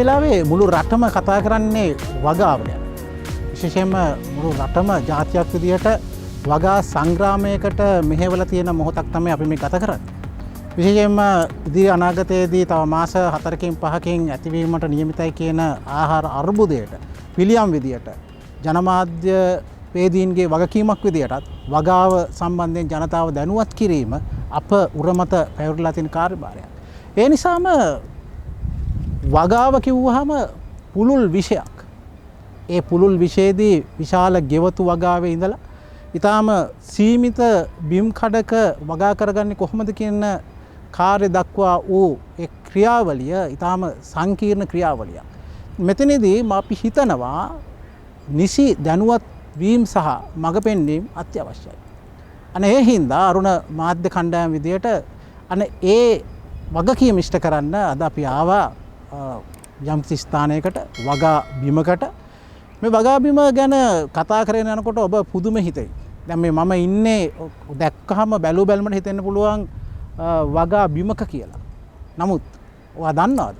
වෙලාවේ මුළු රටම කතා කරන්නේ වගාව ගැන. විශේෂයෙන්ම මුළු රටම ජාතියක් විදිහට වගා සංග්‍රාමයකට මෙහෙवला තියෙන මොහොතක් තමයි අපි මේ ගත කරන්නේ. විශේෂයෙන්ම ඉදිරි අනාගතයේදී තව මාස 4කින් 5කින් ඇතිවීමට නියමිතයි කියන ආහාර අර්බුදයට පිළියම් විදියට ජනමාධ්‍ය වේදීන්ගේ වගකීමක් විදියටත් වගාව සම්බන්ධයෙන් ජනතාව දැනුවත් කිරීම අප උරමත පැවරලා තියෙන කාර්යභාරයක්. ඒ නිසාම වගාව කිව්වහම පුළුල් විෂයක්. ඒ පුළුල් විෂයේදී විශාල ගෙවතු වගාවේ ඉඳලා ඊටාම සීමිත බිම් කඩක වගා කරගන්නේ කොහොමද කියන කාර්ය දක්වා වූ ඒ ක්‍රියාවලිය ඊටාම සංකීර්ණ ක්‍රියාවලියක්. මෙතනදී අපි හිතනවා නිසි දැනුවත් වීම සහ මඟ පෙන්වීම අත්‍යවශ්‍යයි. අනේ ඒ හින්දා අරුණ මාධ්‍ය කණ්ඩායම විදියට ඒ වගකීම ඉෂ්ට කරන්න අද අපි ආවා යම් ස්ථානයකට වගා බිමකට. මේ වගා බිම ගැන කතා කරගෙන යනකොට ඔබ පුදුම හිතෙයි. දැන් මේ මම ඉන්නේ දැක්කහම බැලු බැලමට හිතෙන්න පුළුවන් වගා බිමක කියලා. නමුත් ඔයා දන්නවද?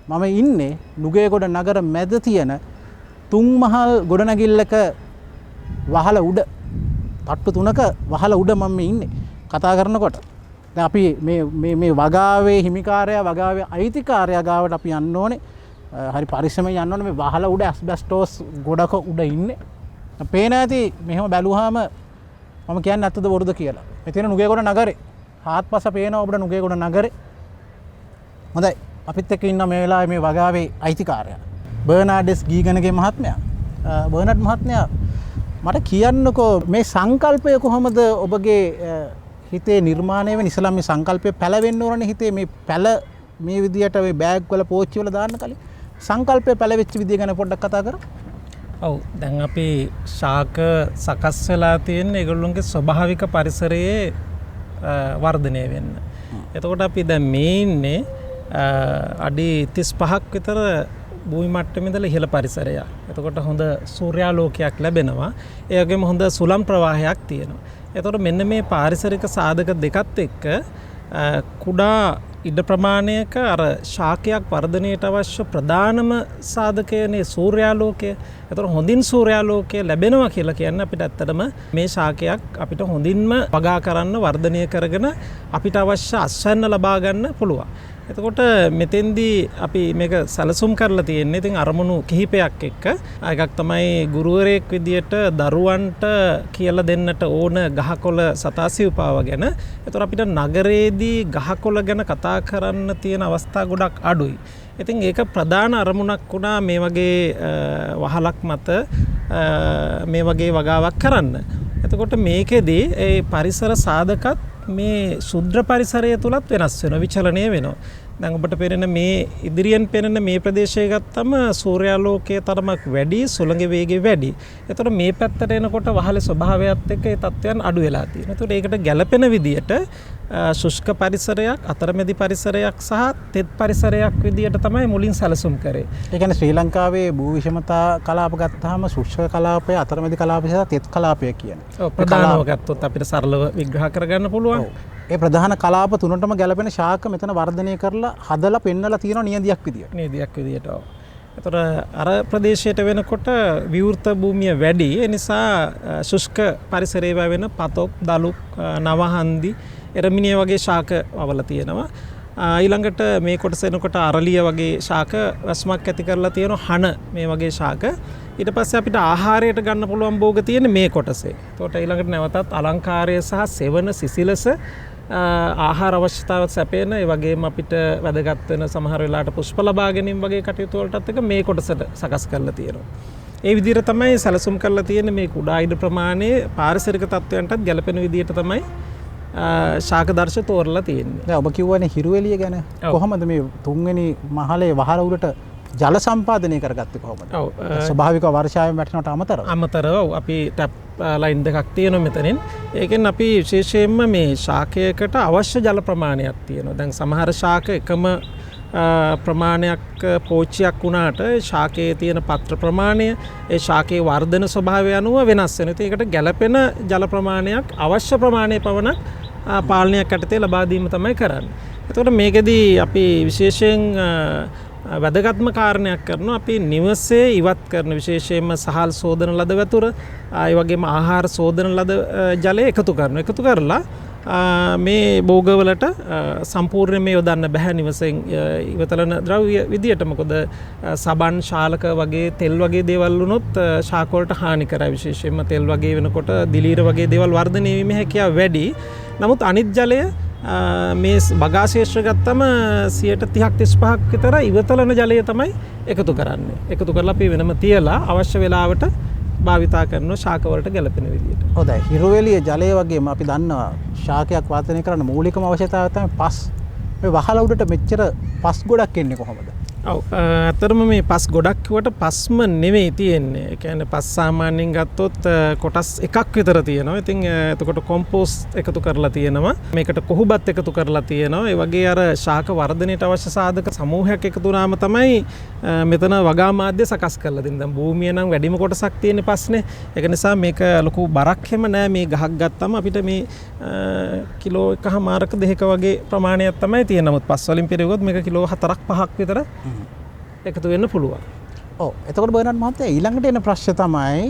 මම ඉන්නේ නුගේගොඩ නගර මැද තියෙන තුන්මහල් ගොඩනැගිල්ලක වහල උඩ තට්ටු 3ක වහල උඩ මම ඉන්නේ කතා කරනකොට. දැන් අපි මේ වගාවේ හිමිකාරයා වගාවේ අයිතිකාරයා ගාවට අපි යන්න ඕනේ. හරි පරිස්සමෙන් යන්න ඕනේ. මේ වහල උඩ ඇස්බෙස්ටෝස් ගොඩක උඩ ඉන්නේ. පේන ඇති මෙහෙම බැලුවාම මම කියන්නේ ඇත්තද බොරුද කියලා. මෙතන නුගේගොඩ නගරේ. හාත්පස පේනවා ඔබට නුගේගොඩ නගරේ. හොඳයි. අපිත් එක්ක ඉන්න මේ වෙලාවේ මේ වගාවේ අයිතිකාරයා බර්නාඩ්ස් ගීගනගේ මහත්මයා. බර්නාඩ් මහත්මයා මට කියන්නකෝ මේ සංකල්පය කොහොමද ඔබගේ හිතේ නිර්මාණය වෙන්නේ? ඉස්සලා මේ සංකල්පය පැලවෙන්න ඕනනේ හිතේ. මේ පැල මේ විදියට මේ බෑග් වල පෝච්චි වල දාන්න කලින් සංකල්පය පැලවෙච්ච විදිය ගැන පොඩ්ඩක් කතා කරමු. ඔව් දැන් අපි ශාක සකස් වෙලා තියෙන ඒගොල්ලොන්ගේ ස්වභාවික පරිසරයේ වර්ධනය වෙන්න. එතකොට අපි දැන් මේ ඉන්නේ අඩි 35ක් විතර භූමි මට්ටමේ ඉඳලා ඉහළ පරිසරයක්. එතකොට හොඳ සූර්යාලෝකයක් ලැබෙනවා. ඒ වගේම හොඳ සුළං ප්‍රවාහයක් තියෙනවා. එතකොට මෙන්න මේ පාරිසරික සාධක දෙකත් එක්ක කුඩා ඉඩ ප්‍රමාණයක අර ශාකයක් වර්ධනයට අවශ්‍ය ප්‍රධානම සාධකයනේ සූර්යාලෝකය. එතකොට හොඳින් සූර්යාලෝකය ලැබෙනවා කියලා කියන්නේ අපිට ඇත්තටම මේ ශාකයක් අපිට හොඳින්ම වගා කරන්න වර්ධනය කරගෙන අපිට අවශ්‍ය අස්වැන්න ලබා ගන්න පුළුවන්. එතකොට මෙතෙන්දී අපි මේක සැලසුම් කරලා තියෙන්නේ ඉතින් අරමුණු කිහිපයක් එක්ක. එකක් තමයි ගුරුවරයෙක් විදියට දරුවන්ට කියලා දෙන්නට ඕන ගහකොළ සතාසිව්පාව ගැන. එතකොට අපිට නගරයේදී ගහකොළ ගැන කතා කරන්න තියෙන අවස්ථා ගොඩක් අඩුයි. ඉතින් ඒක ප්‍රධාන අරමුණක් වුණා මේ වගේ වහලක් මත මේ වගේ වගාවක් කරන්න. එතකොට මේකෙදී ඒ පරිසර සාධකත් මේ ශුද්‍ර පරිසරය තුලත් වෙනස් වෙනවා, විචලනය වෙනවා. දැන් ඔබට පේන මේ ඉදිරියෙන් පේන මේ ප්‍රදේශය ගත්තම සූර්යාලෝකයේ තරමක් වැඩි, සුළඟ වේගය වැඩි. එතකොට මේ පැත්තට එනකොට වහලේ ස්වභාවයත් එක්ක ඒ තත්ත්වයන් අඩු වෙලා තියෙනවා. එතකොට ඒකට ගැළපෙන විදියට ශුෂ්ක පරිසරයක්, අතරමැදි පරිසරයක් සහ තෙත් පරිසරයක් විදියට තමයි මුලින් සැලසුම් කරේ. ඒ කියන්නේ ශ්‍රී ලංකාවේ භූ විෂමතා කලාප ගත්තාම ශුෂ්ක කලාපය, අතරමැදි කලාපය සහ තෙත් කලාපය කියන්නේ. ඔව් ප්‍රධානව ගත්තොත් අපිට සරලව විග්‍රහ කරගන්න පුළුවන්. ඒ ප්‍රධාන කලාප තුනටම ගැලපෙන ශාක මෙතන වර්ධනය කරලා හදලා පෙන්නලා තියෙනවා නියදියක් විදියට. නියදියක් විදියට. ඔව්. ඒතර අර ප්‍රදේශයට වෙනකොට විවෘත භූමිය වැඩි. ඒ නිසා ශුෂ්ක පරිසරයේ වෙන පතොක්, දලුක්, නවහන්දි, එරමිනිය වගේ ශාක වවලා තියෙනවා. ඊළඟට මේ කොටස එනකොට අරලිය වගේ ශාක රස්මක් ඇති කරලා තියෙනවා. හන මේ වගේ ශාක. ඊට පස්සේ අපිට ආහාරයට ගන්න පුළුවන් භෝග තියෙන්නේ මේ කොටසේ. ඒකට ඊළඟට නැවතත් අලංකාරය සහ සෙවන සිසිලස ආහාර අවශ්‍යතාවත් සැපේන, ඒ වගේම අපිට වැදගත් වෙන සමහර වෙලාවට පුෂ්ප ලබා ගැනීම වගේ කටයුතු වලටත් එක මේ කොටසට සකස් කරලා තියෙනවා. ඒ විදිහට තමයි සැලසුම් කරලා තියෙන්නේ. මේ කුඩා ඉඩ ප්‍රමාණයේ පාරිසරික තත්ත්වයන්ටත් ගැලපෙන විදිහට තමයි ශාක දර්ශ තෝරලා තියෙන්නේ. දැන් ඔබ කියවනේ හිරුවෙලිය ගැන. කොහොමද මේ තුන්වෙනි මහලේ වහල උඩට ජල සම්පාදනය කරගත්තේ කොහොමද? ඔව් ස්වභාවික වර්ෂාවෙන් වැටෙනවට අමතරව අපි ටැප් ලයින් දෙකක් තියෙනවා මෙතනින්. ඒකෙන් අපි විශේෂයෙන්ම මේ ශාකයකට අවශ්‍ය ජල ප්‍රමාණයක් තියෙනවා. දැන් සමහර ශාක එකම ප්‍රමාණයක් පෝච්චියක් වුණාට ශාකයේ තියෙන පත්‍ර ප්‍රමාණය, ඒ ශාකයේ වර්ධන ස්වභාවය අනුව වෙනස් වෙනවා. ඒකට ගැළපෙන ජල ප්‍රමාණයක් අවශ්‍ය ප්‍රමාණය පවණක් පාලනයක් යටතේ ලබා දීම තමයි කරන්නේ. එතකොට මේකෙදී අපි විශේෂයෙන් වැදගත්ම කාරණයක් කරනවා අපි නිවසේ ඉවත් කරන විශේෂයෙන්ම සහල් සෝදන ලද වතුර ඒ වගේම ආහාර සෝදන ලද ජලය එකතු කරලා මේ භෝගවලට සම්පූර්ණයෙන් මේ යොදන්න බෑ නිවසෙන් ඉවතලන ද්‍රව්‍ය විදියට. මොකද සබන් ශාලක වගේ තෙල් වගේ දේවල් වුණොත් ශාක වලට හානි කරයි. විශේෂයෙන්ම තෙල් වගේ වෙනකොට දිලීර වගේ දේවල් වර්ධනය වීමේ හැකියාව වැඩි. නමුත් අනිත් ජලය මේ බගාශේෂ්ත්‍ර ගත්තම 30-35ක් විතර ඉවතලන ජලය තමයි එකතු කරන්නේ. එකතු කරලා අපි වෙනම තියලා අවශ්‍ය වෙලාවට භාවිතා කරන ශාක වලට ගැලපෙන විදියට. ඔව් දැන් හිරුවෙලිය ජලය වගේම අපි දන්නවා ශාකයක් වාතනය කරන්න මූලිකම අවශ්‍යතාවය තමයි පස්. මේ වහල උඩට මෙච්චර පස් ගොඩක් එන්නේ කොහොමද? ඔව් අතරම මේ පස් ගොඩක් කිව්වට පස්ම නෙවෙයි තියෙන්නේ. ඒ කියන්නේ පස් සාමාන්‍යයෙන් ගත්තොත් කොටස් එකක් විතර තියෙනවා. ඉතින් එතකොට කොම්පෝස්ට් එකතු කරලා තියෙනවා. මේකට කොහුබත් එකතු කරලා තියෙනවා. ඒ වගේ අර ශාක වර්ධනයට අවශ්‍ය සාධක සමූහයක් එකතු වුණාම තමයි මෙතන වගා මාධ්‍ය සකස් කරලා දෙන්නේ. දැන් භූමිය නම් වැඩිම කොටසක් තියෙන්නේ පස්නේ. ඒක නිසා මේක ලොකු බරක් හැම නෑ. මේ ගහක් ගත්තම අපිට මේ කිලෝ 1.5ක 2ක වගේ ප්‍රමාණයක් තමයි තියෙන. නමුත් පස් වලින් පෙරෙවුවොත් මේක කිලෝ 4ක් 5ක් විතර එකතු වෙන්න පුළුවන්. ඔව් එතකොට බර්නඩ් මහත්තයා ඊළඟට එන ප්‍රශ්නේ තමයි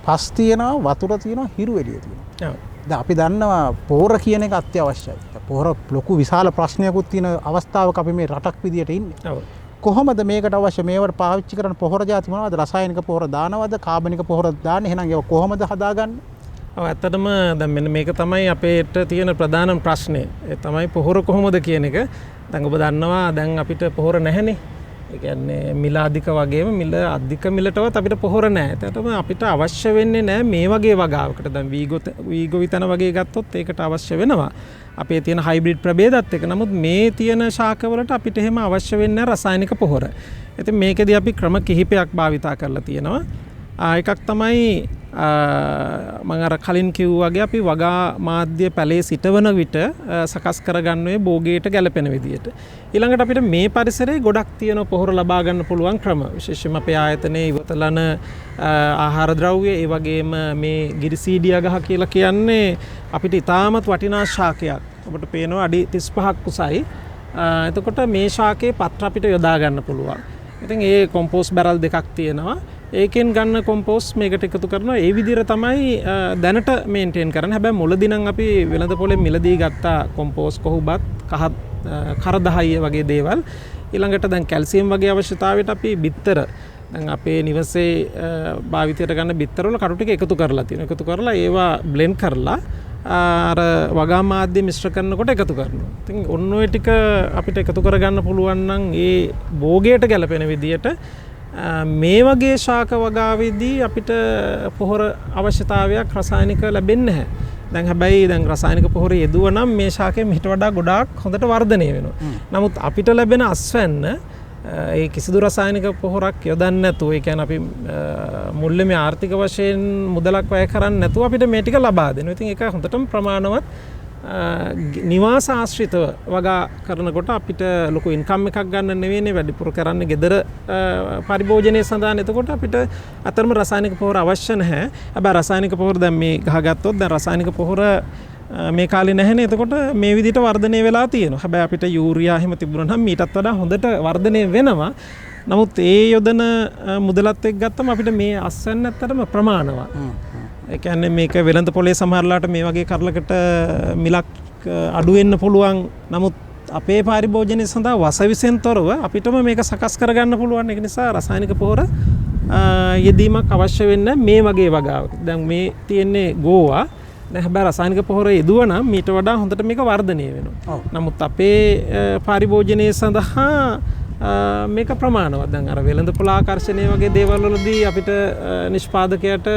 පස් තියෙනවා වතුර තියෙනවා හිරු එළිය තියෙනවා. ඔව්. දැන් අපි දන්නවා පොහොර කියන එක අත්‍යවශ්‍යයි. පොහොර ලොකු විශාල ප්‍රශ්නයකුත් තියෙන අවස්ථාවක අපි මේ රටක් විදියට ඉන්නේ. ඔව්. කොහොමද මේකට අවශ්‍ය මේවට පාවිච්චි කරන පොහොර ಜಾති මොනවද? රසායනික පොහොර දානවද? කාබනික පොහොර දාන්නේ? එහෙනම් ඒක කොහොමද හදාගන්නේ? ඔව් ඇත්තටම දැන් මෙන්න මේක තමයි අපේට තියෙන ප්‍රධානම ප්‍රශ්නේ. ඒ තමයි පොහොර කොහොමද කියන එක. දැන් ඔබ දන්නවා දැන් අපිට පොහොර නැහැනේ. ඒ කියන්නේ මිල අධික වගේම මිල අධික මිලටවත් අපිට පොහොර නැහැ. ඒකටම අපිට අවශ්‍ය වෙන්නේ නැහැ මේ වගේ වගාවකට. දැන් වීගෝ විතන වගේ ගත්තොත් ඒකට අවශ්‍ය වෙනවා. අපේ තියෙන හයිබ්‍රිඩ් ප්‍රභේදات එක. නමුත් මේ තියෙන ශාකවලට අපිට එහෙම අවශ්‍ය වෙන්නේ නැහැ රසායනික පොහොර. ඉතින් මේකෙදී අපි ක්‍රම කිහිපයක් භාවිතා කරලා තියෙනවා. එකක් තමයි මම අර කලින් කිව්වා වගේ අපි වගා මාධ්‍ය පැලේ සිටවන විට සකස් කරගන්නේ භෝගයට ගැලපෙන විදියට. ඊළඟට අපිට මේ පරිසරයේ ගොඩක් තියෙන පොහොර ලබා ගන්න පුළුවන් ක්‍රම. විශේෂයෙන්ම අපේ ආයතනයේ ඉවතලන ආහාර ද්‍රව්‍ය ඒ වගේම මේ ගිරිසීඩියා ගහ කියලා කියන්නේ අපිට ඉතාමත් වටිනා ශාකයක්. ඔබට පේනවා අඩි 35ක් උසයි. එතකොට මේ ශාකයේ පත්‍ර අපිට යොදා ගන්න පුළුවන්. ඉතින් ඒ කොම්පෝස්ට් බැරල් දෙකක් තියෙනවා. ඒකෙන් ගන්න කොම්පෝස්ට් මේකට එකතු කරනවා. ඒ විදිහට තමයි දැනට මේන්ටේන් කරන්නේ. හැබැයි මුලදී නම් අපි වෙළඳ පොලේ මිලදී ගත්ත කොම්පෝස්ට් කොහොබත් කරදහය වගේ දේවල්. ඊළඟට දැන් කැල්සියම් වගේ අවශ්‍යතාවයට අපි බිත්තර දැන් අපේ නිවසේ භාවිතයට ගන්න බිත්තර වල කටු ටික එකතු කරලා තියෙනවා. එකතු කරලා ඒවා බ්ලෙන්ඩ් කරලා අර වගා මාධ්‍ය මිශ්‍ර කරනකොට එකතු කරනවා. ඉතින් ඔන්න ඔය ටික අපිට එකතු කරගන්න පුළුවන් නම් ඒ භෝගයට ගැලපෙන විදියට මේ වගේ ශාක වගාවේදී අපිට පොහොර අවශ්‍යතාවයක් රසායනික ලැබෙන්නේ නැහැ. දැන් හැබැයි දැන් රසායනික පොහොර යෙදුව නම් මේ ශාකයෙන් මිට වඩා ගොඩාක් හොඳට වර්ධනය වෙනවා. නමුත් අපිට ලැබෙන අස්වැන්න ඒ කිසිදු රසායනික පොහොරක් යොදන්නේ නැතුව ඒ කියන්නේ අපි මුල්‍යමය ආර්ථික වශයෙන් මුදලක් වැය කරන්නේ නැතුව අපිට මේ ටික ලබා දෙනවා. ඉතින් ඒක හොඳටම ප්‍රමාණවත් නිවාස ආශ්‍රිතව වගා කරනකොට අපිට ලොකු ඉන්කම් එකක් ගන්න නෙවෙයිනේ වැඩිපුර කරන්නේ ගෙදර පරිභෝජනය සඳහා. එතකොට අපිට අතරම රසායනික පොහොර අවශ්‍ය නැහැ. හැබැයි රසායනික පොහොර දැන් මේ ගහගත්තොත් දැන් රසායනික පොහොර මේ කාලේ නැහැනේ. එතකොට මේ විදිහට වර්ධනය වෙලා තියෙනවා. හැබැයි අපිට යූරියා එහෙම තිබුණා නම් මීටත් වඩා හොඳට වර්ධනය වෙනවා. නමුත් ඒ යොදන මුදලත් එක්ක ගත්තම අපිට මේ අස්වැන්න ඇත්තටම ප්‍රමාණවත්. ඒ කියන්නේ මේක වෙළඳ පොලේ සමහරලාට මේ වගේ කරලකට මිලක් අඩු වෙන්න පුළුවන්. නමුත් අපේ පරිභෝජනය සඳහා වසවිසෙන් තොරව අපිටම මේක සකස් කරගන්න පුළුවන්. ඒක නිසා රසායනික පොහොර යෙදීමක් අවශ්‍ය වෙන්නේ මේ වගේ වගාවක. දැන් මේ තියෙන්නේ ගෝවා. දැන් හැබැයි රසායනික පොහොර යෙදුවා නම් මීට වඩා හොඳට මේක වර්ධනය වෙනවා. නමුත් අපේ පරිභෝජනය සඳහා මේක ප්‍රමාණවත්. දැන් අර වෙළඳ පොළ ආකර්ෂණය වගේ දේවල් වලදී අපිට නිෂ්පාදකයට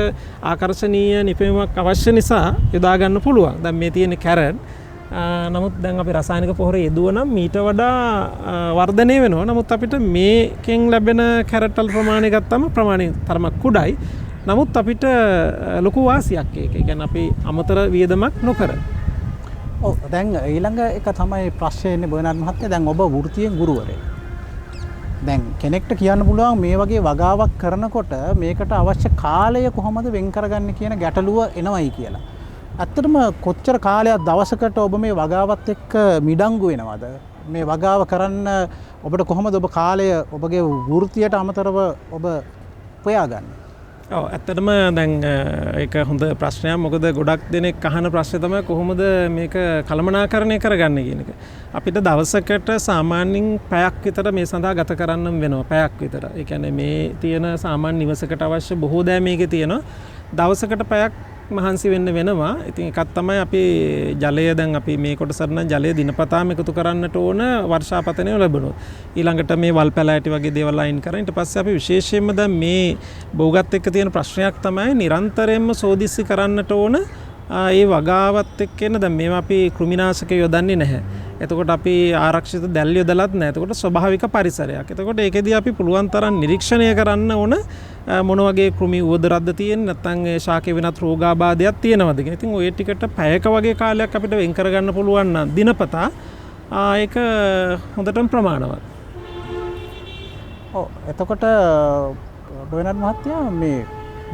ආකර්ශනීය නිපැයුමක් අවශ්‍ය නිසා යොදා ගන්න පුළුවන්. දැන් මේ තියෙන කැරට්. නමුත් දැන් අපි රසායනික පොහොර යෙදුවා නම් මීට වඩා වර්ධනය වෙනවා. නමුත් අපිට මේකෙන් ලැබෙන කැරට් වල ප්‍රමාණය ගත්තම ප්‍රමාණය තරමක් කුඩායි. නමුත් අපිට ලොකු වාසියක් ඒක. ඒ කියන්නේ අපි අමතර වියදමක් නොකර. ඔව් දැන් ඊළඟ එක තමයි ප්‍රශ්නේ එන්නේ බර්නඩ් මහත්තයා. දැන් ඔබ වෘත්තියෙන් ගුරුවරයෙක්. දැන් කෙනෙක්ට කියන්න පුළුවන් මේ වගේ වගාවක් කරනකොට මේකට අවශ්‍ය කාලය කොහොමද වෙන් කරගන්නේ කියන ගැටලුව එනවයි කියලා. ඇත්තටම කොච්චර කාලයක් දවසකට ඔබ මේ වගාවත් එක්ක මිඩංගු වෙනවද? මේ වගාව කරන්න ඔබට කොහොමද ඔබ කාලය ඔබගේ වෘත්තියට අමතරව ඔබ හොයාගන්නේ? ඔව් ඇත්තටම දැන් ඒක හොඳ ප්‍රශ්නයක්. මොකද ගොඩක් දෙනෙක් අහන ප්‍රශ්නේ තමයි කොහොමද මේක කළමනාකරණය කරගන්නේ කියන එක. අපිට දවසකට සාමාන්‍යයෙන් පැයක් විතර මේ සඳහා ගත කරන්න වෙනවා. පැයක් විතර. ඒ කියන්නේ මේ තියෙන සාමාන්‍ය නිවසකට අවශ්‍ය බොහෝ දෑ මේකේ තියෙනවා. දවසකට පැයක් මහන්සි වෙන්න වෙනවා. ඉතින් එකක් තමයි අපි ජලය දැන් අපි මේ කොටසට නම් ජලය දිනපතාම එකතු කරන්නට ඕන වර්ෂාපතනය ලැබුණොත්. ඊළඟට මේ වල් පැලෑටි වගේ දේවල් අයින් කරලා ඊට පස්සේ අපි විශේෂයෙන්ම දැන් මේ බෝගත් එක්ක තියෙන ප්‍රශ්නයක් තමයි නිරන්තරයෙන්ම සෝදිස්සි කරන්නට ඕන ඒ වගාවත් එක්ක එන දැන් මේවා අපි කෘමිනාශක යොදන්නේ නැහැ. එතකොට අපි ආරක්ෂිත දැල් යොදලත් නැහැ. එතකොට ස්වභාවික පරිසරයක්. එතකොට ඒකෙදී අපි පුළුවන් තරම් නිරීක්ෂණය කරන්න ඕන මොන වගේ කෘමි උවදුරක්ද තියෙන්නේ නැත්නම් ඒ ශාකේ වෙනත් රෝගාබාධයක් තියෙනවද කියලා. ඉතින් ওই ටිකට පැයක වගේ කාලයක් අපිට වෙන් කරගන්න පුළුවන් නම් දිනපතා ඒක හොඳටම ප්‍රමාණවත්. ඔව් එතකොට ඩොයිනර් මහත්තයා මේ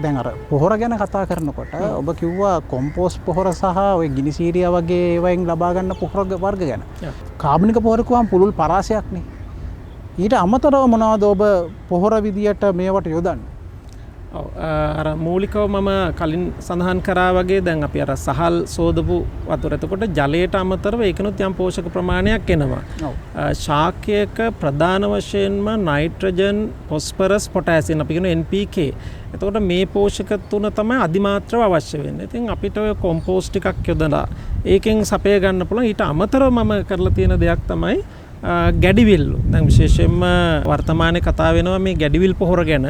දැන් අර පොහොර ගැන කතා කරනකොට ඔබ කිව්වා කොම්පෝස්ට් පොහොර සහ ඔය ගිනිසීරියා වගේ ඒවායින් ලබා ගන්න පොහොර වර්ග ගැන. කාබනික පොහොර කිව්වම පුළුල් පරාසයක්නේ. ඊට අමතරව මොනවද ඔබ පොහොර විදියට මේවට යොදන්නේ? ඔව් අර මූලිකව මම කලින් සඳහන් කරා වගේ දැන් අපි අර සහල් සෝදපු වතුර. එතකොට ජලයට අමතරව ඒකනොත් යම් පෝෂක ප්‍රමාණයක් එනවා. ශාකයක ප්‍රධාන වශයෙන්ම නයිට්‍රජන්, ෆොස්ෆරස්, පොටෑසියම් අපි කියන NPK. එතකොට මේ පෝෂක තුන තමයි අධිමාත්‍රව අවශ්‍ය වෙන්නේ. ඉතින් අපිට ඔය කොම්පෝස්ට් ටිකක් යොදලා ඒකෙන් සපය ගන්න පුළුවන්. ඊට අමතරව මම කරලා තියෙන දෙයක් තමයි ගැඩිවිල්ලු. දැන් විශේෂයෙන්ම වර්තමානයේ කතා වෙනවා මේ ගැඩිවිල් පොහොර ගැන.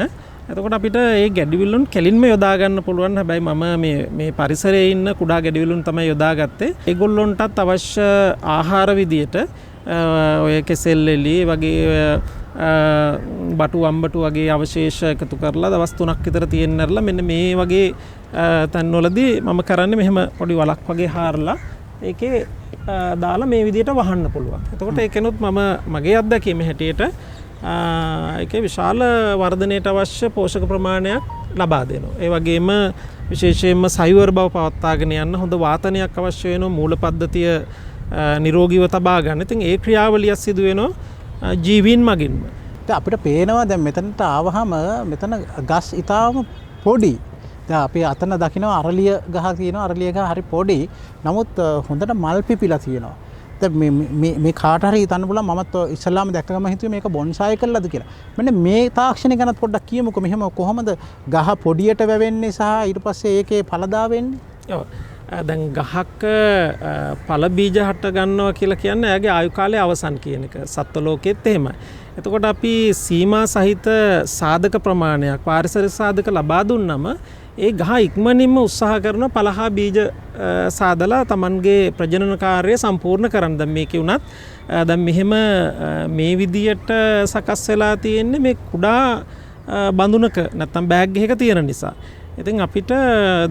එතකොට අපිට ඒ ගැඩිවිල්ලුන් කෙලින්ම යොදා ගන්න පුළුවන්. හැබැයි මම මේ පරිසරයේ ඉන්න කුඩා ගැඩිවිල්ලුන් තමයි යොදාගත්තේ. ඒගොල්ලොන්ටත් අවශ්‍ය ආහාර විදියට ඔය කෙසෙල් එලි වගේ බටු අම්බටු වගේ අවශේෂ එකතු කරලා දවස් 3ක් විතර තියෙන්නරලා මෙන්න මේ වගේ තැන්වලදී මම කරන්නේ මෙහෙම පොඩි වලක් වගේ හාරලා ඒකේ දාලා මේ විදියට වහන්න පුළුවන්. එතකොට ඒකෙනුත් මම මගේ අත්දැකීම හැටියට ඒකේ විශාල වර්ධනයට අවශ්‍ය පෝෂක ප්‍රමාණයක් ලබා දෙනවා. ඒ වගේම විශේෂයෙන්ම සයවර බව පවත්වාගෙන යන්න හොඳ වාතනයක් අවශ්‍ය වෙනවා. මූල පද්ධතිය නිරෝගීව තබා ගන්න. ඉතින් ඒ ක්‍රියාවලිය සිදු වෙනවා ජීවීන් මගින්ම. දැන් අපිට පේනවා දැන් මෙතනට ආවහම මෙතන ගස් ඊටාම පොඩි. දැන් අපි අතන දකිනවා අරලිය ගහ තියෙනවා. අරලිය ගහ හරි පොඩි. නමුත් හොඳට මල් පිපිලා තියෙනවා. දැන් මේ කාට හරි හිතන්න පුළුවන් මමත් ඉස්සල්ලාම දැක්කම හිතුවේ මේක බොන්සායි කළාද කියලා. මෙන්න මේ තාක්ෂණය ගැන පොඩ්ඩක් කියමුකෝ. මෙහෙම කොහොමද ගහ පොඩියට වැවෙන්නේ සහ ඊට පස්සේ ඒකේ ඵලදා වෙන්නේ? ඔව්. දැන් ගහක ඵල බීජ හට ගන්නවා කියලා කියන්නේ එයාගේ ආයු කාලය අවසන් කියන එක. සත්ව ලෝකෙත් එහෙමයි. එතකොට අපි සීමා සහිත සාධක ප්‍රමාණයක් පාරිසරික සාධක ලබා දුන්නම ඒ ගහ ඉක්මනින්ම උත්සාහ කරන පළහා බීජ සාදලා Tamanගේ ප්‍රජනන කාර්යය සම්පූර්ණ කරන්න. දැන් මේකේ උනත් දැන් මෙහෙම මේ විදියට සකස් වෙලා තියෙන්නේ මේ කුඩා බඳුනක නැත්තම් බෑග් එකක තියෙන නිසා. ඉතින් අපිට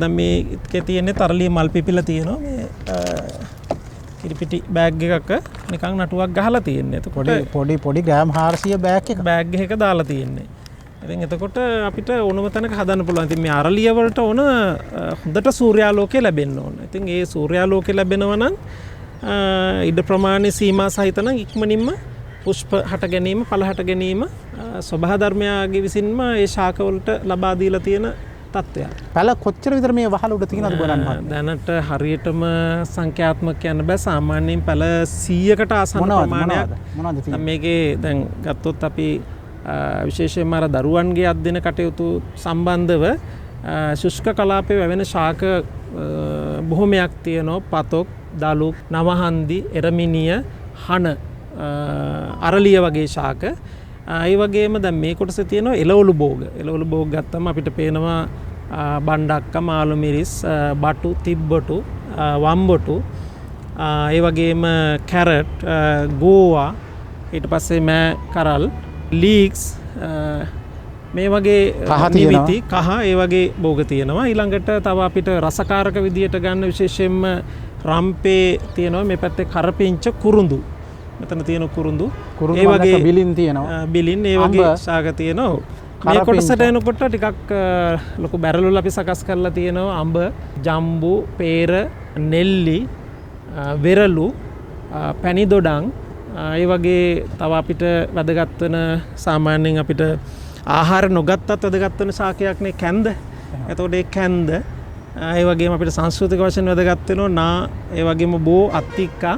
දැන් මේකේ තියෙන්නේ තරලිය මල් පිපිලා තියෙනවා. මේ කිරිපිටි බෑග් එකක නිකන් නටුවක් ගහලා තියෙන්නේ. එතකොට පොඩි ග්‍රෑම් 400 බෑග් එකක දාලා තියෙන්නේ. ඉතින් එතකොට අපිට ඕනම තැනක හදන්න පුළුවන්. ඉතින් මේ අරලිය වලට ඕන හොඳට සූර්යාලෝකය ලැබෙන්න ඕන. ඉතින් ඒ සූර්යාලෝකය ලැබෙනවා නම් ඉඩ ප්‍රමාණය සීමා සහිත නම් ඉක්මනින්ම පුෂ්ප හට ගැනීම, ඵල හට ගැනීම ස්වභාව ධර්මයාගේ විසින්ම ඒ ශාක වලට ලබා දීලා තියෙන තත්ත්වයක්. පැල කොච්චර විතර මේ වහල උඩ තියෙනවද බලන්න. දැනට හරියටම සංඛ්‍යාත්මක කියන්න බෑ. සාමාන්‍යයෙන් පැල 100කට ආසන්න ප්‍රමාණයක්. මොනවද තියෙන්නේ? මේකේ දැන් ගත්තොත් අපි විශේෂයෙන්ම අර දරුවන්ගේ අධ්‍යයන කටයුතු සම්බන්ධව ශුෂ්ක කලාපයේ වැවෙන ශාක බොහොමයක් තියෙනවා. පතොක්, දලුක්, නවහන්දි, එරමිනිය, හන, අරලිය වගේ ශාක. ඒ වගේම දැන් මේ කොටසේ තියෙනවා එළවලු භෝග. එළවලු භෝග ගත්තම අපිට පේනවා බණ්ඩක්ක, මාළු මිරිස්, බටු, තිබ්බටු, වම්බටු, ඒ වගේම කැරට්, ගෝවා, ඊට පස්සේ මෑ කරල්, ලීක්ස්, මේ වගේ නිවිති කහ ඒ වගේ භෝග තියෙනවා. ඊළඟට තව අපිට රසකාරක විදියට ගන්න විශේෂයෙන්ම රම්පේ තියෙනවා. මේ පැත්තේ කරපිංච, කුරුඳු. මෙතන තියෙන කුරුඳු. ඒ වගේ බිලින් තියෙනවා. බිලින් ඒ වගේ ශාක තියෙනවා. මේ කොටසට එනකොට ටිකක් ලොකු බැරල් වල අපි සකස් කරලා තියෙනවා. අඹ, ජම්බු, පේර, නෙල්ලි, වෙරළු, පැණි දොඩම්, ඒ වගේ තව අපිට වැදගත් වෙන සාමාන්‍යයෙන් අපිට ආහාර නොගත්තත් වැදගත් වෙන ශාකයක්නේ කැන්ද. එතකොට ඒ කැන්ද ඒ වගේම අපිට සංස්කෘතික වශයෙන් වැදගත් වෙනවා නා, ඒ වගේම බෝ, අත්තික්කා,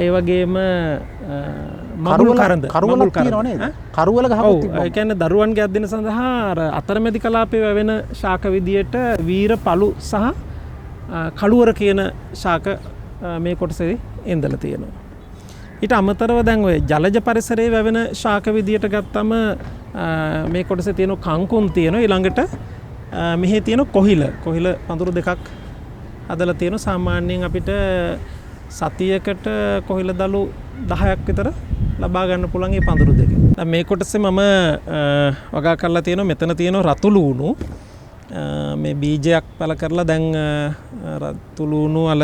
ඒ වගේම මගුල් කරඳ. කරුවලක් තියෙනව නේද? කරුවල ගහපොත් තිබ්බා. ඒ කියන්නේ දරුවන්ගේ අධ්‍යයන සඳහා අර අතරමැදි කලාපයේ වැවෙන ශාක විදියට වීර පළු සහ කළුවර කියන ශාක මේ කොටසේ ඉඳලා තියෙනවා. ඊට අමතරව දැන් ඔය ජලජ පරිසරයේ වැවෙන ශාක විදියට ගත්තම මේ කොටසේ තියෙන කංකුම් තියෙනවා. ඊළඟට මෙහි තියෙන කොහිල පඳුරු දෙකක් හදලා තියෙනවා. සාමාන්‍යයෙන් අපිට සතියකට කොහිල දළු 10ක් විතර ලබා ගන්න පුළුවන් මේ පඳුරු දෙකෙන්. දැන් මේ කොටසේ මම වගා කරලා තියෙනවා. මෙතන තියෙනවා රතු ලූණු. මේ බීජයක් පළ කරලා දැන් රතු ලූණු අල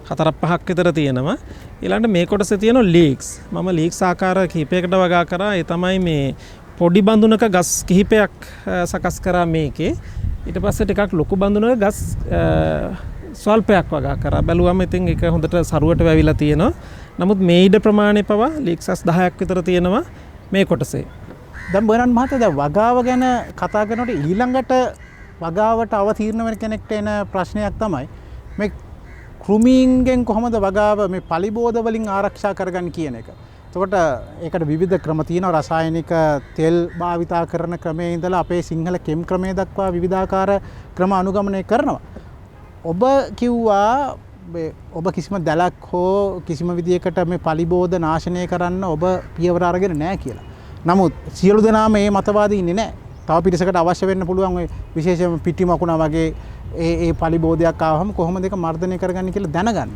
4-5ක් විතර තියෙනවා. ඊළඟට මේ කොටසේ තියෙනවා ලීක්ස්. මම ලීක්ස් ආකාර කිහිපයකට වගා කරා. ඒ තමයි මේ පොඩි බඳුනක ගස් කිහිපයක් සකස් කරා මේකේ. ඊට පස්සේ ටිකක් ලොකු බඳුනක ගස් ස්වල්පයක් වගා කරා. බැලුවම ඉතින් ඒක හොඳට සරුවට වැවිලා තියෙනවා. නමුත් මේ ඉඩ ප්‍රමාණය පවා ලීක්ස් 10ක් විතර තියෙනවා මේ කොටසේ. දැන් බර්නඩ් මහත්තයා දැන් වගාව ගැන කතා කරනකොට ඊළඟට වගාවට අවතීර්ණ වෙන කෙනෙක්ට එන ප්‍රශ්නයක් තමයි මේ කෘමීන්ගෙන් කොහොමද වගාව මේ පලිබෝධ වලින් ආරක්ෂා කරගන්න කියන එක. එතකොට ඒකට විවිධ ක්‍රම තියෙනවා. රසායනික තෙල් භාවිතා කරන ක්‍රමයේ ඉඳලා අපේ සිංහල කෙම් ක්‍රමයේ දක්වා විවිධාකාර ක්‍රම අනුගමනය කරනවා. ඔබ කිව්වා ඔබ කිසිම දැලක් හෝ කිසිම විදියකට මේ පලිබෝධ නාශනය කරන්න ඔබ පියවර අරගෙන නැහැ කියලා. නමුත් සියලු දෙනා මේ මතවාදී ඉන්නේ නැහැ. තව පිරිසකට අවශ්‍ය වෙන්න පුළුවන් ඔය විශේෂයෙන්ම පිටි මකුණා වගේ ඒ පලිබෝධයක් ආවම කොහොමද ඒක මර්ධනය කරගන්නේ කියලා දැනගන්න.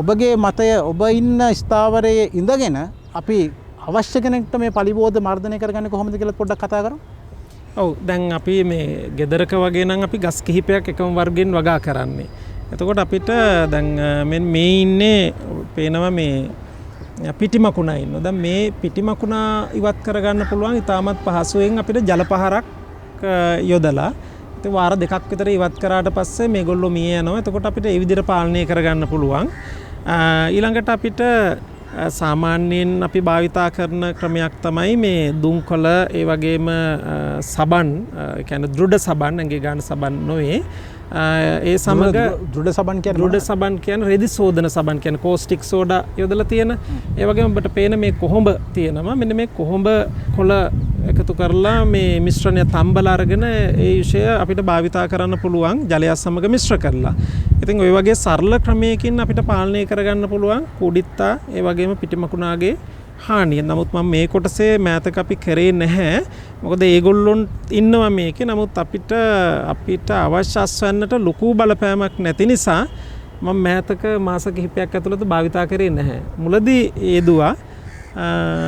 ඔබගේ මතය ඔබ ඉන්න ස්ථාවරයේ ඉඳගෙන අපි අවශ්‍ය කෙනෙක්ට මේ පලිබෝධ මර්ධනය කරගන්නේ කොහොමද කියලා පොඩ්ඩක් කතා කරමු. ඔව් දැන් අපි මේ ගෙදරක වගේ නම් අපි ගස් කිහිපයක් එකම වර්ගයෙන් වගා කරන්නේ. එතකොට අපිට දැන් මේ ඉන්නේ පේනවා මේ පිටිමකුණා ඉන්නවා. දැන් මේ පිටිමකුණා ඉවත් කරගන්න පුළුවන් ඉතාමත් පහසුවෙන් අපිට ජල පහරක් යොදලා. ඉතින් වාර දෙකක් විතර ඉවත් කරාට පස්සේ මේගොල්ලෝ මිය යනවා. එතකොට අපිට ඒ විදිහට පාලනය කරගන්න පුළුවන්. ඊළඟට අපිට සාමාන්‍යයෙන් අපි භාවිතා කරන ක්‍රමයක් තමයි මේ දුම්කොළ ඒ වගේම සබන්, ඒ කියන්නේ දෘඩ සබන්, ඇඟේ ගන්න සබන් නොවේ. ඒ සමග දෘඩ සබන් කියන්නේ රෙදි සෝදන සබන් කියන්නේ කෝස්ටික් සෝඩා යොදලා තියෙන. ඒ වගේම ඔබට පේන මේ කොහොඹ තියෙනවා. මෙන්න මේ කොහොඹ කොළ එකතු කරලා මේ මිශ්‍රණය තම්බලා අරගෙන ඒ විෂය අපිට භාවිතා කරන්න පුළුවන් ජලයත් සමග මිශ්‍ර කරලා. ඉතින් ওই වගේ සරල ක්‍රමයකින් අපිට පාලනය කරගන්න පුළුවන් කුඩිත්තා ඒ වගේම පිටිමකුණාගේ හානිය. නමුත් මම මේ කොටසේ මෑතක අපි කරේ නැහැ. මොකද ඒගොල්ලොන් ඉන්නවා මේකේ. නමුත් අපිට අවශ්‍ය අස්වැන්නට ලොකු බලපෑමක් නැති නිසා මම මෑතක මාස කිහිපයක් ඇතුළත භාවිතා කරේ නැහැ. මුලදී යෙදුවා.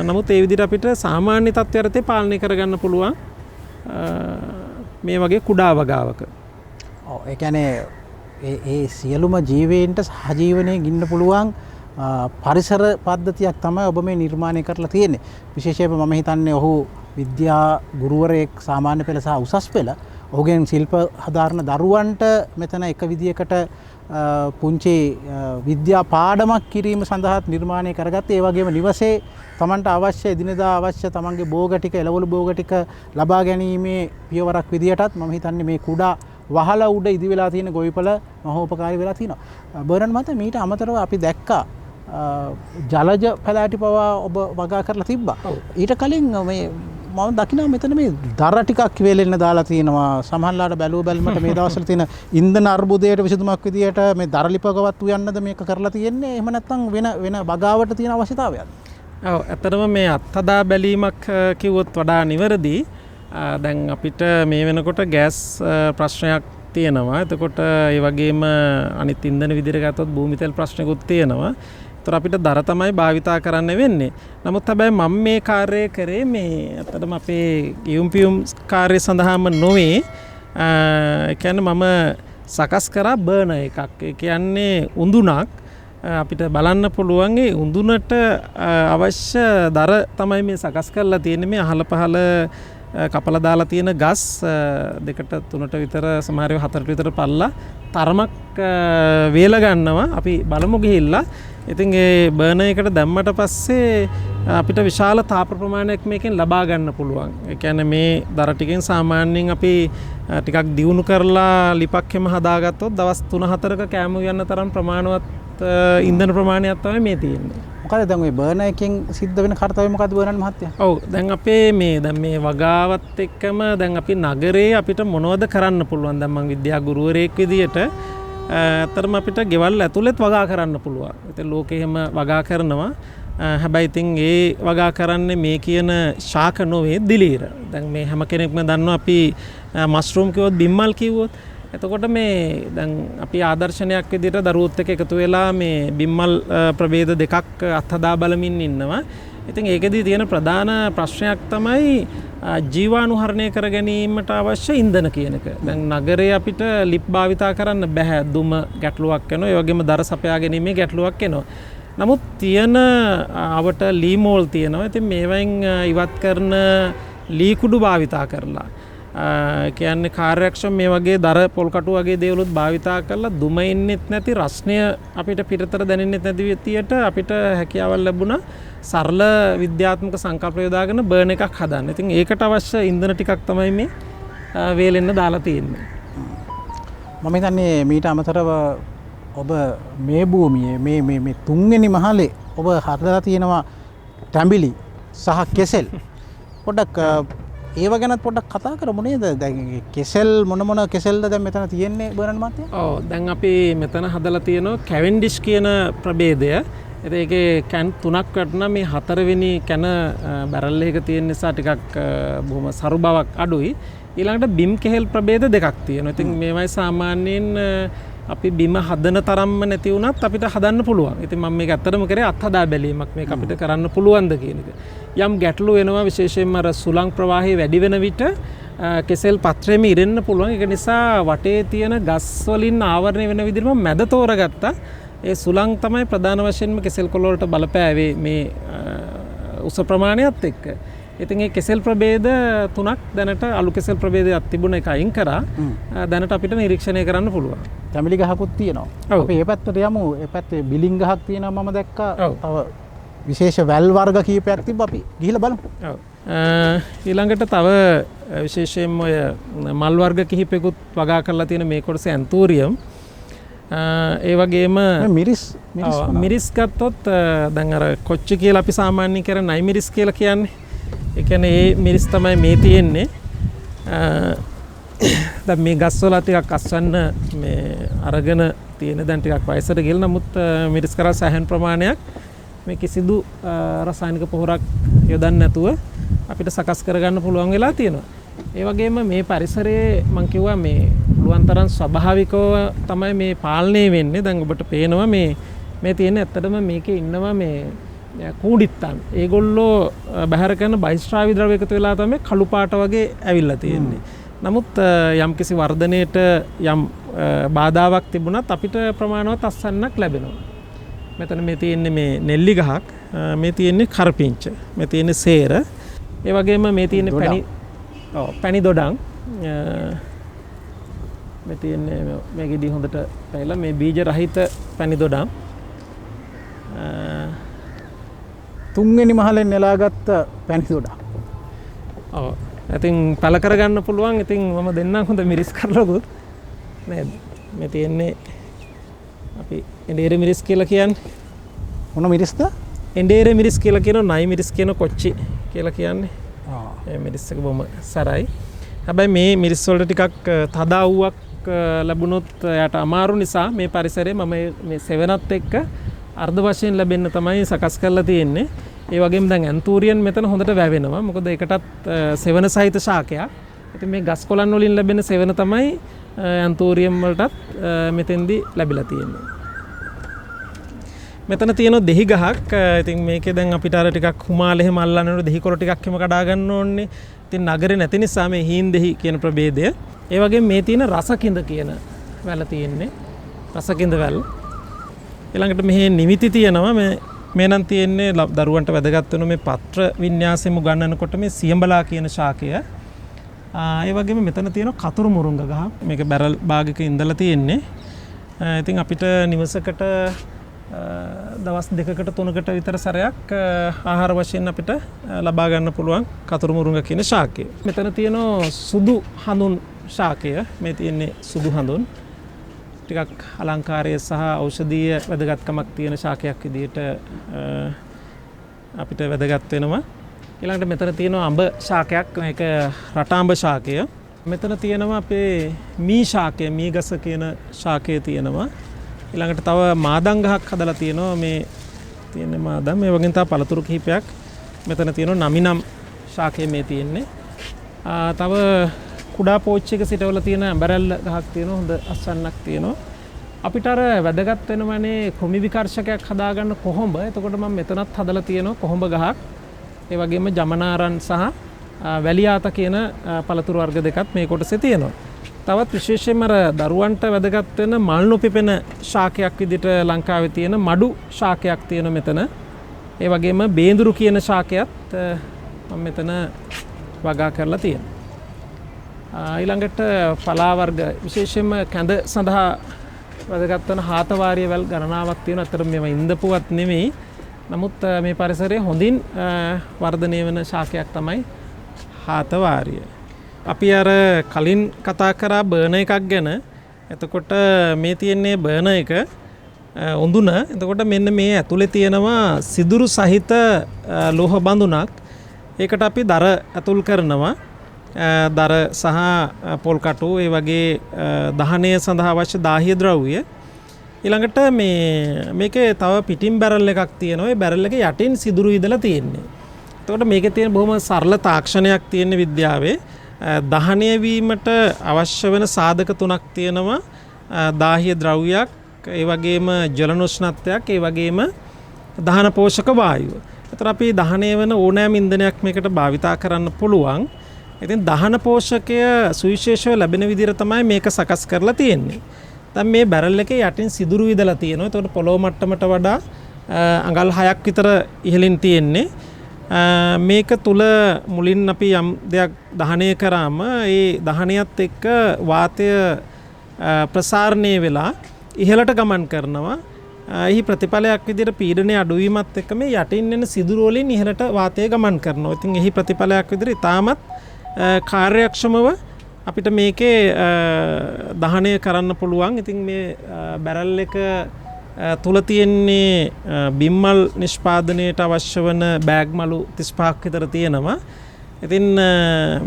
නමුත් ඒ විදිහට අපිට සාමාන්‍ය තත්ත්වයට යටතේ පාලනය කරගන්න පුළුවන් මේ වගේ කුඩා වගාවක. ඔව් ඒ කියන්නේ ඒ සියලුම ජීවීන්ට සහජීවනයේ ඉන්න පුළුවන් පරිසර පද්ධතියක් තමයි ඔබ මේ නිර්මාණය කරලා තියෙන්නේ. විශේෂයෙන්ම මම හිතන්නේ ඔහු විද්‍යා ගුරුවරයෙක් සාමාන්‍ය පෙළ සහ උසස් පෙළ. ඔහුගෙන් ශිල්ප හදාරන දරුවන්ට මෙතන එක විදියකට පුංචි විද්‍යා පාඩමක් කිරීම සඳහා නිර්මාණය කරගත්තේ. ඒ වගේම නිවසේ තමන්ට අවශ්‍ය එදිනෙදා අවශ්‍ය තමන්ගේ භෝග ටික එළවලු භෝග ටික ලබා ගැනීමේ පියවරක් විදියටත් මම හිතන්නේ මේ කුඩා වහලා උඩ ඉදි වෙලා තියෙන ගොවිපළ මහෝපකාරී වෙලා තියෙනවා. බර්නඩ් මත මීට අමතරව අපි දැක්කා ජලජ පැලෑටි පවා ඔබ වගා කරලා තිබ්බා. ඊට කලින් මේ මම දකිනවා මෙතන මේ දර ටිකක් වේලෙන්න දාලා තියෙනවා. සමහරලාට බැලුව බැලමට මේ දවස්වල තියෙන ඉන්ධන අර්බුදයට විසඳුමක් විදියට මේ දර ලිපකවත් උයන්නද මේක කරලා තියෙන්නේ. එහෙම නැත්නම් වෙන වගාවට තියෙන අවශ්‍යතාවයක්ද? ඔව් ඇත්තටම මේ අත්හදා බැලීමක් කිව්වොත් වඩා නිවැරදි. දැන් අපිට මේ වෙනකොට ගෑස් ප්‍රශ්නයක් තියෙනවා. එතකොට ඒ වගේම අනිත් ඉන්ධන විදිහට ගත්තොත් භූමි තෙල් ප්‍රශ්නකුත් තියෙනවා. ඒතර අපිට දර තමයි භාවිතා කරන්න වෙන්නේ. නමුත් හැබැයි මම මේ කාර්යය කරේ මේ අතටම අපේ යුම්පියුම් කාර්ය සඳහාම නොවේ. ඒ කියන්නේ මම සකස් කරා බර්නර් එකක්. ඒ කියන්නේ උඳුනක්. අපිට බලන්න පුළුවන් ඒ උඳුනට අවශ්‍ය දර තමයි මේ සකස් කරලා තියෙන්නේ. මේ අහල පහල කපලා දාලා තියෙන ගස් 2-3ට විතර සමහරව 4ට විතර පල්ලා තරමක් වේල ගන්නවා. අපි බලමු ගිහිල්ලා. ඉතින් ඒ බර්නර් එකට දැම්මට පස්සේ අපිට විශාල තාප ප්‍රමාණයක් මේකෙන් ලබා ගන්න පුළුවන්. ඒ කියන්නේ මේ දර ටිකෙන් සාමාන්‍යයෙන් අපි ටිකක් දියුණු කරලා ලිපක් හැම හදාගත්තොත් දවස් 3-4ක කෑම යන තරම් ප්‍රමාණවත් ඉන්ධන ප්‍රමාණයක් තමයි මේ තියෙන්නේ. මොකද දැන් ওই බර්නර් එකෙන් සිද්ධ වෙන කාර්යය මොකද්ද බර්නර් මහත්තයා? ඔව් දැන් අපේ මේ වගාවත් එක්කම දැන් අපි නගරේ අපිට මොනවද කරන්න පුළුවන්? දැන් මම විද්‍යා ගුරුවරයෙක් විදියට ඇත්තටම අපිට ගෙවල් ඇතුළෙත් වගා කරන්න පුළුවන්. ඉතින් ලෝකෙ එහෙම වගා කරනවා. හැබැයි ඉතින් ඒ වගා කරන්නේ මේ කියන ශාක නොවේ දිලීර. දැන් මේ හැම කෙනෙක්ම දන්නවා අපි මස්රූම් කිව්වොත් බිම්මල් කිව්වොත්. එතකොට මේ දැන් අපි ආදර්ශනයක් විදිහට දරුවොත් එක්ක එකතු වෙලා මේ බිම්මල් ප්‍රභේද දෙකක් අත්හදා බලමින් ඉන්නවා. ඉතින් ඒකෙදී තියෙන ප්‍රධාන ප්‍රශ්නයක් තමයි ජීවාණුහරණය කර ගැනීමට අවශ්‍ය ඉන්ධන කියන එක. දැන් නගරේ අපිට ලිප් භාවිතා කරන්න බෑ. දුම ගැටලුවක් වෙනවා. ඒ වගේම දර සපයා ගැනීමේ ගැටලුවක් එනවා. නමුත් තියෙන අවට ලී මෝල් තියෙනවා. ඉතින් මේවෙන් ඉවත් කරන ලී කුඩු භාවිතා කරලා කියන්නේ කාර්යක්ෂම මේ වගේ දර පොල් කටු වගේ දේවලුත් භාවිතා කරලා දුම ඉන්නෙත් නැති රස්නය අපිට පිටතට දැනෙන්නෙත් නැති විදියට අපිට හැකියාවක් ලැබුණා සරල විද්‍යාත්මක සංකල්ප යොදාගෙන බර්න් එකක් හදන්න. ඉතින් ඒකට අවශ්‍ය ඉන්ධන ටිකක් තමයි මේ වේලෙන්න දාලා තියෙන්නේ. මම හිතන්නේ මීට අමතරව ඔබ මේ භූමියේ මේ තුන්වෙනි මහලේ ඔබ හදලා තියෙනවා තැඹිලි සහ කෙසෙල්. පොඩ්ඩක් ඒව ගැනත් පොඩ්ඩක් කතා කරමු නේද? දැන් කෙසෙල් මොන කෙසෙල්ද දැන් මෙතන තියෙන්නේ බර්නර් මහත්තයා? ඔව් දැන් අපි මෙතන හදලා තියෙනවා කැවෙන්ඩිෂ් කියන ප්‍රභේදය. ඉතින් ඒකේ කැන් 3ක් වටන මේ 4 වෙනි කැන බැරල් එකක තියෙන නිසා ටිකක් බොහොම සරු බවක් අඩුයි. ඊළඟට බිම් කෙහෙල් ප්‍රභේද දෙකක් තියෙනවා. ඉතින් මේවයි සාමාන්‍යයෙන් අපි බිම හදන තරම්ම නැති වුණත් අපිට හදන්න පුළුවන්. ඉතින් මම මේක ඇත්තටම කරේ අත්හදා බැලීමක් මේක අපිට කරන්න පුළුවන්ද කියන එක. යම් ගැටලු වෙනවා විශේෂයෙන්ම අර සුළං ප්‍රවාහය වැඩි වෙන විට කෙසෙල් පත්‍රෙම ඉරෙන්න පුළුවන්. ඒක නිසා වටේ තියෙන ගස් වලින් ආවරණය වෙන විදිහට මම මැද තෝරගත්තා. ඒ සුළං තමයි ප්‍රධාන වශයෙන්ම කෙසෙල් කොළ වලට බලපෑවේ මේ උස ප්‍රමාණයත් එක්ක. ඉතින් ඒ කෙසෙල් ප්‍රභේද 3ක් දැනට අලු කෙසෙල් ප්‍රභේදයක් තිබුණ එක අයින් කරා. දැනට අපිට නිරීක්ෂණය කරන්න පුළුවන්. තැඹිලි ගහකුත් තියෙනවා. අපි මේ පැත්තට යමු. ඒ පැත්තේ බිලින් ගහක් තියෙනවා මම දැක්කා. තව විශේෂ වැල් වර්ග කීපයක් තිබ්බා. අපි ගිහිල්ලා බලමු. ඔව්. ඊළඟට තව විශේෂයෙන්ම ඔය මල් වර්ග කිහිපෙකුත් වගා කරලා තියෙන මේ කොටස ඇන්තෝරියම්. ඒ වගේම මිරිස් ගත්තොත් දැන් අර කොච්චි කියලා අපි සාමාන්‍යයෙන් කරන නයි මිරිස් කියලා කියන්නේ. ඒ කියන්නේ මේ මිරිස් තමයි මේ තියෙන්නේ. දැන් මේ ගස්වල ටිකක් අස්වන්න මේ අරගෙන තියෙන දැන් ටිකක් වයසට ගිහලා නමුත් මිරිස් කරා සෑහෙන ප්‍රමාණයක් මේ කිසිදු රසායනික පොහොරක් යොදන්නේ නැතුව අපිට සකස් කරගන්න පුළුවන් වෙලා තියෙනවා. ඒ වගේම මේ පරිසරයේ මම කිව්වා මේ පුළුවන් තරම් ස්වභාවිකව තමයි මේ පාලනය වෙන්නේ. දැන් ඔබට පේනවා මේ තියෙන ඇත්තටම මේකේ ඉන්නවා මේ කූඩිත්තන්. ඒගොල්ලෝ බහැර කරන බයිස්ට්‍රාවි ද්‍රව්‍ය එකතු වෙලා තමයි කළු පාට වගේ ඇවිල්ලා තියෙන්නේ. නමුත් යම්කිසි වර්ධනයට යම් බාධාවක් තිබුණත් අපිට ප්‍රමාණවත් අස්වැන්නක් ලැබෙනවා. මෙතන මේ තියෙන්නේ මේ නෙල්ලි ගහක්, මේ තියෙන්නේ කරපිංච, මේ තියෙන්නේ සේර. ඒ වගේම මේ තියෙන්නේ පැණි දොඩම්. මේ තියෙන්නේ මේ ගෙඩි හොඳට පැහිලා මේ බීජ රහිත පැණි දොඩම්. තුන්වෙනි මහලෙන් නෙලාගත්ත පැණි දොඩම්. ඔව්. ඉතින් පළ කරගන්න පුළුවන්. ඉතින් මම දෙන්නම් හොඳ මිරිස් කරලකුත් නේද? මේ තියෙන්නේ අපි එඬේර මිරිස් කියලා කියන්නේ. මොන මිරිස්ද? එඬේර මිරිස් කියලා කියන නයි මිරිස් කියන කොච්චි කියලා කියන්නේ. ඒ මිරිස් එක බොහොම සරයි. හැබැයි මේ මිරිස් වලට ටිකක් තදාවුවක් ලැබුණොත් යට අමාරු නිසා මේ පරිසරයේ මම මේ සෙවනත් එක්ක අර්ධ වශයෙන් ලැබෙන්න තමයි සකස් කරලා තියෙන්නේ. ඒ වගේම දැන් ඇන්තූරියන් මෙතන හොඳට වැවෙනවා. මොකද ඒකටත් සෙවන සහිත ශාකයක්. ඉතින් මේ ගස් කොළන් වලින් ලැබෙන සෙවන තමයි ඇන්තූරියම් වලටත් මෙතෙන්දී ලැබිලා තියෙන්නේ. මෙතන තියෙන දෙහි ගහක්. ඉතින් මේකේ දැන් අපිට අර ටිකක් හුමාල එහෙම අල්ලන්නට දෙහි කොළ ටිකක් එහෙම කඩා ගන්න ඕනේ. ඉතින් නගරේ නැති නිසා මේ හීන් දෙහි කියන ප්‍රභේදය. ඒ වගේම මේ තියෙන රසකින්ද කියන වැල තියෙන්නේ. රසකින්ද වැල්. ඊළඟට මෙහි නිමිති තියෙනවා. මේ නම් තියෙන්නේ දරුවන්ට වැදගත් වෙන මේ පත්‍ර වින්‍යාසෙම උගන්වනකොට මේ සියඹලා කියන ශාකය. ඒ වගේම මෙතන තියෙන කතුරු මුරුංග ගහ. මේක බැරල් භාගයක ඉඳලා තියෙන්නේ. ඉතින් අපිට නිවසකට දවස් 2කට 3කට විතර සැරයක් ආහාර වශයෙන් අපිට ලබා ගන්න පුළුවන් කතුරු මුරුංග කියන ශාකය. මෙතන තියෙනවා සුදු හඳුන් ශාකය. මේ තියෙන්නේ සුදු හඳුන්. ටිකක් අලංකාරය සහ ඖෂධීය වැදගත්කමක් තියෙන ශාකයක් විදිහට අපිට වැදගත් වෙනවා. ඊළඟට මෙතන තියෙනවා අඹ ශාකයක්. මේක රටාඹ ශාකය. මෙතන තියෙනවා අපේ මී ශාකය, මී ගස කියන ශාකය තියෙනවා. ඊළඟට තව මාදම් ගහක් හදලා තියෙනවා. මේ තියෙන්නේ මාදම්. මේ වගේ තව පළතුරු කිහිපයක් මෙතන තියෙනවා. නමිනම් ශාකය මේ තියෙන්නේ. තව කුඩා පෝච්චි එක සිටවල තියෙන ඇඹරැල්ල ගහක් තියෙනවා. හොඳ අස්වැන්නක් තියෙනවා. අපිට අර වැදගත් වෙනවනේ කෘමි විකර්ෂකයක් හදාගන්න කොහොඹ. එතකොට මම මෙතනත් හදලා තියෙනවා කොහොඹ ගහක්. ඒ වගේම ජමනාරන් සහ වැලියාත කියන පළතුරු වර්ග දෙකත් මේ කොටසේ තියෙනවා. තවත් විශේෂයෙන්ම අර දරුවන්ට වැදගත් වෙන මල් නොපිපෙන ශාකයක් විදිහට ලංකාවේ තියෙන මඩු ශාකයක් තියෙන මෙතන. ඒ වගේම බේඳුරු කියන ශාකයත් මම මෙතන වගා කරලා තියෙනවා. ඊළඟට පලා වර්ග විශේෂයෙන්ම කැඳ සඳහා වැදගත් වෙන හාතවාරිය වැල් ගණනාවක් තියෙනවා. අතර මේවා ඉඳපුවත් නෙමෙයි. නමුත් මේ පරිසරයේ හොඳින් වර්ධනය වෙන ශාකයක් තමයි හාතවාරිය. අපි අර කලින් කතා කරා බර්නර් එකක් ගැන. එතකොට මේ තියෙන්නේ බර්නර් එක උඳුන. එතකොට මෙන්න මේ ඇතුලේ තියෙනවා සිදුරු සහිත ලෝහ බඳුනක්. ඒකට අපි දර ඇතුල් කරනවා. දර සහ පොල් කටු ඒ වගේ දහනය සඳහා අවශ්‍ය දාහ්‍ය ද්‍රව්‍ය. ඊළඟට මේකේ තව පිටින් බැරල් එකක් තියෙනවා. ඒ බැරල් එකේ යටින් සිදුරු ඉදලා තියෙන්නේ. එතකොට මේකේ තියෙන බොහොම සරල තාක්ෂණයක් තියෙන විද්‍යාවේ දහනය වීමට අවශ්‍ය වෙන සාධක තුනක් තියෙනවා. දාහ්‍ය ද්‍රව්‍යයක්, ඒ වගේම ජලන උෂ්ණත්වයක්, ඒ වගේම දහන පෝෂක වායුව. ඒතර අපි දහනය වෙන ඕනෑම ඉන්ධනයක් මේකට භාවිතා කරන්න පුළුවන්. ඉතින් දහන පෝෂකය සුවිශේෂව ලැබෙන විදිහට තමයි මේක සකස් කරලා තියෙන්නේ. දැන් මේ බැරල් එකේ යටින් සිදුරු විදලා තියෙනවා. ඒතකොට පොළොව මට්ටමට වඩා අඟල් 6ක් විතර ඉහළින් තියෙන්නේ. මේක තුල මුලින් අපි යම් දෙයක් දහනය කරාම ඒ දහනයත් එක්ක වාතය ප්‍රසාරණය වෙලා ඉහළට ගමන් කරනවා. එහි ප්‍රතිඵලයක් විදිහට පීඩනය අඩුවීමත් එක්ක මේ යටින් එන සිදුරු වලින් ඉහළට වාතය ගමන් කරනවා. ඉතින් එහි ප්‍රතිඵලයක් විදිහට ඉතාමත් කාර්යක්ෂමව අපිට මේකේ දහනය කරන්න පුළුවන්. ඉතින් මේ බැරල් එක තුල තියෙන්නේ බිම්මල් නිෂ්පාදනයට අවශ්‍ය වන බෑග් මලු 35ක් විතර තියෙනවා. ඉතින්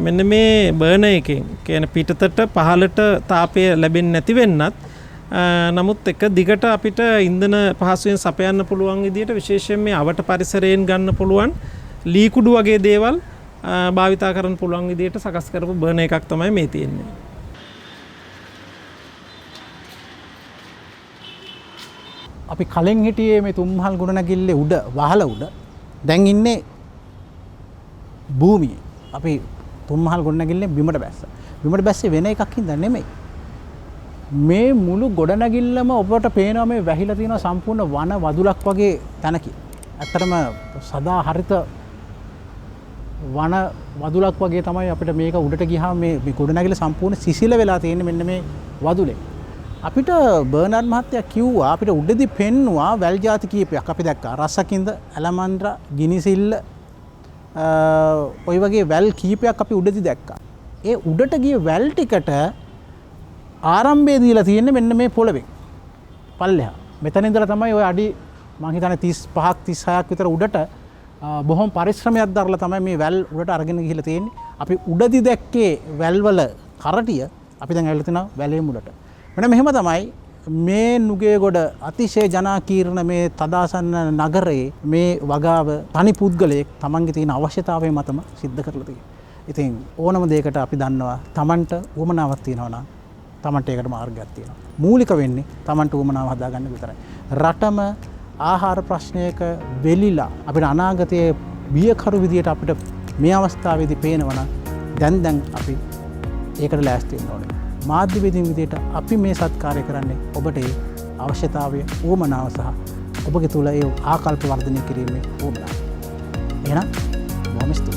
මෙන්න මේ බර්නර් එකෙන් කියන්නේ පිටතට පහළට තාපය ලැබෙන්නේ නැති වෙන්නත් නමුත් එක දිගට අපිට ඉන්ධන පහසුවෙන් සපයන්න පුළුවන් විදිහට විශේෂයෙන් මේ අවට පරිසරයෙන් ගන්න පුළුවන් ලී කුඩු වගේ දේවල් භාවිතා කරන්න පුළුවන් විදිහට සකස් කරපු බර්නර් එකක් තමයි මේ තියෙන්නේ. අපි කලින් හිටියේ මේ තුම්හල් ගොඩනැගිල්ලේ උඩ වහල උඩ. දැන් ඉන්නේ භූමියේ. අපි තුම්හල් ගොඩනැගිල්ලේ බිමට බැස්සා. බිමට බැස්සේ වෙන එකක් හින්දා නෙමෙයි. මේ මුළු ගොඩනැගිල්ලම ඔබට පේනවා මේ වැහිලා තියෙන සම්පූර්ණ වන වදුලක් වගේ තැනකින්. ඇත්තටම සදා හරිත වන වදුලක් වගේ තමයි අපිට මේක උඩට ගියාම මේ ගොඩනැගිල්ල සම්පූර්ණ සිසිල වෙලා තියෙන්නේ මෙන්න මේ වදුලේ. අපිට බර්නර් මහත්තයා කිව්වා අපිට උඩදී පෙන්නවා වැල් ಜಾති කීපයක් අපි දැක්කා. රසකින්ද, ඇලමන්ද්‍රා, ගිනිසිල්ල ඔය වගේ වැල් කීපයක් අපි උඩදී දැක්කා. ඒ උඩට ගිය වැල් ටිකට ආරම්භය දීලා තියෙන්නේ මෙන්න මේ පොළවේ. පල්ලෙහා. මෙතන ඉඳලා තමයි ඔය අඩි මං හිතන්නේ 35ක් 36ක් විතර උඩට බොහොම පරිශ්‍රමයක් දරලා තමයි මේ වැල් උඩට අරගෙන ගිහිල්ලා තියෙන්නේ. අපි උඩදී දැක්කේ වැල් වල කරටිය අපි දැන් ඇවිල්ලා තිනවා වැලේ මුලට. මෙන්න මෙහෙම තමයි මේ නුගේගොඩ අතිශය ජනාකීර්ණ මේ තදාසන්න නගරයේ මේ වගාව තනි පුද්ගලයෙක් තමන්ගේ තියෙන අවශ්‍යතාවය මතම සිද්ධ කරලා තියෙනවා. ඉතින් ඕනම දෙයකට අපි දන්නවා තමන්ට උවමනාවක් තියෙනවා නම් තමන්ට ඒකට මාර්ගයක් තියෙනවා. මූලික වෙන්නේ තමන්ට උවමනාව හදාගන්න විතරයි. රටම ආහාර ප්‍රශ්නයක වෙලිලා අපිට අනාගතයේ බියකරු විදියට අපිට මේ අවස්ථාවේදී පේනවා නම් දැන් අපි ඒකට ලෑස්ති වෙන්න ඕනේ. මාධ්‍යවේදීන් විදියට අපි මේ සත්කාරය කරන්නේ ඔබට ඒ අවශ්‍යතාවය උවමනාව සහ ඔබගේ තුල ඒ ආකල්ප වර්ධනය කිරීමේ උවමනාව. එහෙනම් බොහොම ස්තුතියි.